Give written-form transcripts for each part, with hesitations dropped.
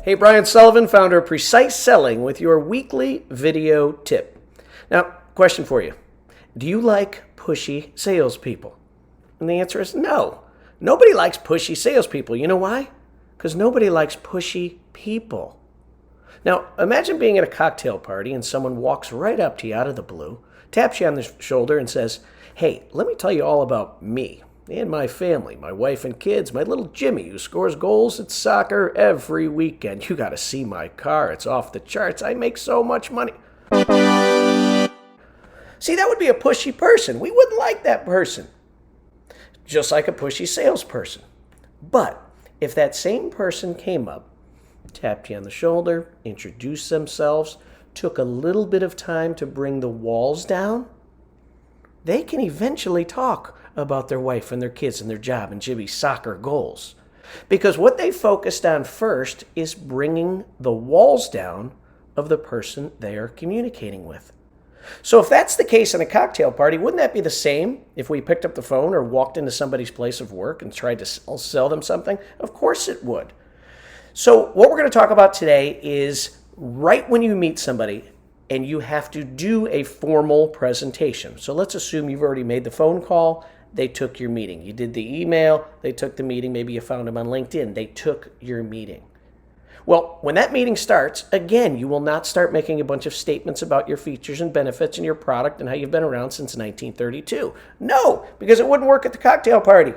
Hey, Brian Sullivan, founder of Precise Selling, with your weekly video tip. Now, question for you. Do you like pushy salespeople? And the answer is no. Nobody likes pushy salespeople. You know why? Because nobody likes pushy people. Now, imagine being at a cocktail party and someone walks right up to you out of the blue, taps you on the shoulder and says, "Hey, let me tell you all about me and my family, my wife and kids, my little Jimmy who scores goals at soccer every weekend. You got to see my car. It's off the charts. I make so much money." See, that would be a pushy person. We wouldn't like that person. Just like a pushy salesperson. But if that same person came up, tapped you on the shoulder, introduced themselves, took a little bit of time to bring the walls down, they can eventually talk about their wife and their kids and their job and Jimmy's soccer goals. Because what they focused on first is bringing the walls down of the person they are communicating with. So if that's the case in a cocktail party, wouldn't that be the same if we picked up the phone or walked into somebody's place of work and tried to sell them something? Of course it would. So what we're going to talk about today is right when you meet somebody and you have to do a formal presentation. So let's assume you've already made the phone call. They took your meeting. You did the email. They took the meeting. Maybe you found them on LinkedIn. They took your meeting. Well, when that meeting starts, again, you will not start making a bunch of statements about your features and benefits and your product and how you've been around since 1932. No, because it wouldn't work at the cocktail party.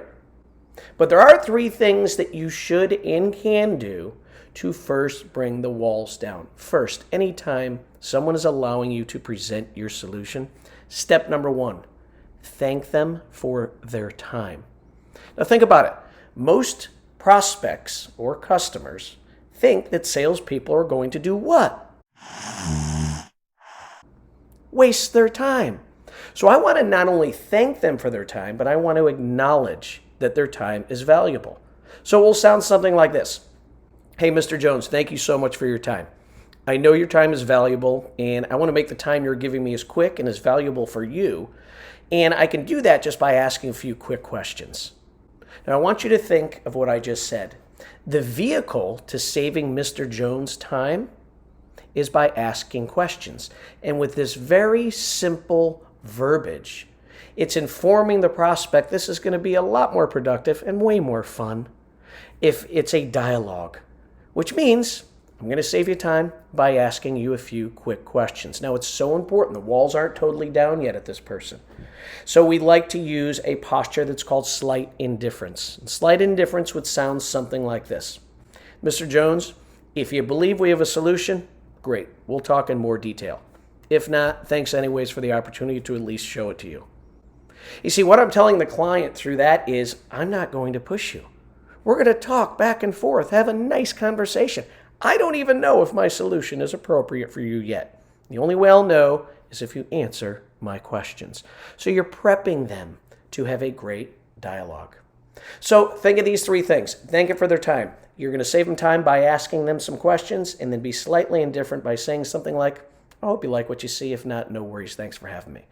But there are 3 things that you should and can do to first bring the walls down. First, anytime someone is allowing you to present your solution, step number 1, thank them for their time. Now think about it. Most prospects or customers think that salespeople are going to do what? Waste their time. So I want to not only thank them for their time, but I want to acknowledge that their time is valuable. So it will sound something like this. "Hey, Mr. Jones, thank you so much for your time. I know your time is valuable, and I want to make the time you're giving me as quick and as valuable for you. And I can do that just by asking a few quick questions." Now, I want you to think of what I just said. The vehicle to saving Mr. Jones' time is by asking questions. And with this very simple verbiage, it's informing the prospect this is going to be a lot more productive and way more fun if it's a dialogue, which means I'm going to save you time by asking you a few quick questions. Now, it's so important. The walls aren't totally down yet at this person. So we like to use a posture that's called slight indifference. And slight indifference would sound something like this. "Mr. Jones, if you believe we have a solution, great. We'll talk in more detail. If not, thanks anyways for the opportunity to at least show it to you." You see, what I'm telling the client through that is I'm not going to push you. We're going to talk back and forth, have a nice conversation. I don't even know if my solution is appropriate for you yet. The only way I'll know is if you answer my questions. So you're prepping them to have a great dialogue. So think of these 3 things. Thank it for their time. You're going to save them time by asking them some questions, and then be slightly indifferent by saying something like, "I hope you like what you see. If not, no worries. Thanks for having me."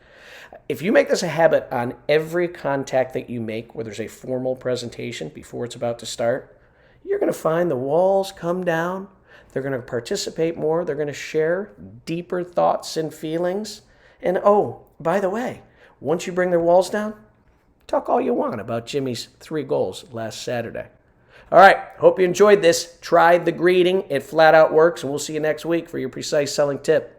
If you make this a habit on every contact that you make where there's a formal presentation before it's about to start, you're going to find the walls come down. They're going to participate more. They're going to share deeper thoughts and feelings. And oh, by the way, once you bring their walls down, talk all you want about Jimmy's 3 goals last Saturday. All right, hope you enjoyed this. Try the greeting. It flat out works, and we'll see you next week for your precise selling tip.